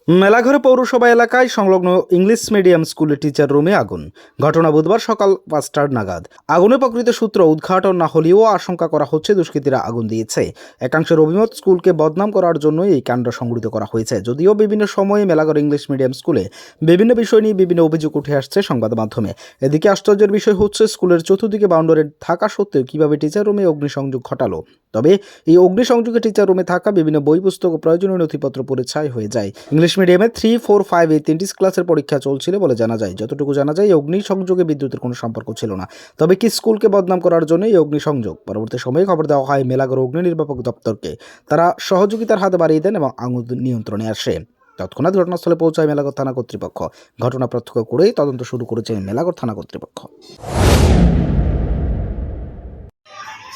মেলাঘরে পৌরসভা এলাকায় সংলগ্ন ইংলিশ মিডিয়াম স্কুলের টিচার রুমে আগুন। ঘটনা বুধবার সকাল 5টা নাগাদ। আগুনের প্রকৃত সূত্র উদ্ঘাটন না হলেও আশঙ্কা করা হচ্ছে দুষ্কৃতীরা আগুন দিয়েছে। একাংশের অভিমত, স্কুলকে বদনাম করার জন্যই এই কাণ্ড সংঘটিত করা হয়েছে। যদিও বিভিন্ন সময়ে মেলাঘর ইংলিশ মিডিয়াম স্কুলে বিভিন্ন বিষয় নিয়ে বিভিন্ন অভিযোগ উঠে আসছে সংবাদ মাধ্যমে। এদিকে আশ্চর্যের বিষয় হচ্ছে, স্কুলের চতুর্দিকে বাউন্ডারি থাকা সত্ত্বেও কিভাবে টিচার রুমে অগ্নিসংযোগ ঘটালো। তবে এই অগ্নিসংযোগে টিচার রুমে থাকা বিভিন্ন বই পুস্তক ও প্রয়োজনীয় নথিপত্র পুড়ে ছাই হয়ে যায়। ইংলিশ মিডিয়ামে 3, 4, 5 এই 3টি ক্লাসের পরীক্ষা চলছিল বলে জানা যায়। যতটুকু জানা যায়, এই অগ্নিসংযোগে বিদ্যুতের কোনো সম্পর্ক ছিল না। তবে কি স্কুলকে বদনাম করার জন্য এই অগ্নিসংযোগ? পরবর্তী সময়ে খবর দেওয়া হয় মেলাঘর অগ্নি নির্বাপক দপ্তরকে। তারা সহযোগিতার হাতে বাড়িয়ে দেন এবং আগুন নিয়ন্ত্রণে আসে। তৎক্ষণাৎ ঘটনাস্থলে পৌঁছায় মেলাঘর থানা কর্তৃপক্ষ। ঘটনা প্রত্যক্ষ করেই তদন্ত শুরু করেছে মেলাঘর থানা কর্তৃপক্ষ।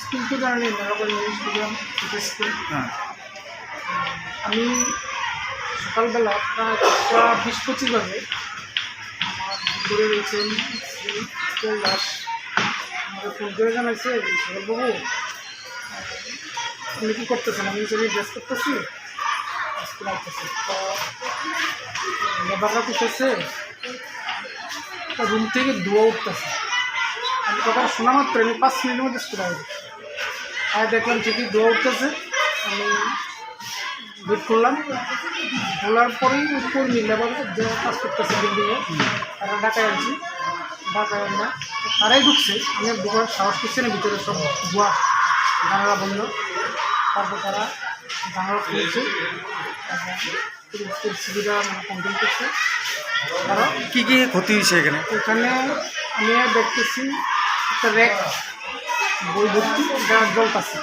স্কুল তো জানি মেলাঘর ইংলিশ মিডিয়াম স্কুল। আমি সকালবেলা প্রায় 20-25 বাজে আমার ভিতরে রয়েছেন শ্রী উৎপল দাস আমাকে ফোন করে জানাইছে, সকালবাবু আপনি কী করতেছেন? আমি ড্রেস করতেছি, স্কুল আসতেছি। তো লেবাররা উঠেছে, রুম থেকে ধোয়া উঠতেছে। আমি কথাটা শোনা মাত্র আমি 5 মিনিটের মধ্যে স্কুল আসবো। আর দেখলাম ঠিকই ধোয়া উঠতেছে। আমি গেট করলাম, খোলার পরেই কর্মী লেবার যে কাজ করতেছে বিল্ডিংয়ে, তারা ঢাকায় আনছি। ঢাকায় আনা তারাই ঢুকছে, আমি ঢোকার সাহস করছি না। ভিতরে সব ধোয়া, জানালা বন্ধ। তারপর তারা জানালা খুলেছে, পরিস্থিতিটা কন্ট্রোল করছে। তারা কি কি ক্ষতি হয়েছে এখানে? এখানে আমি দেখতেছি একটা র্যাক বই ভর্তি, এটা জ্বলতেছে।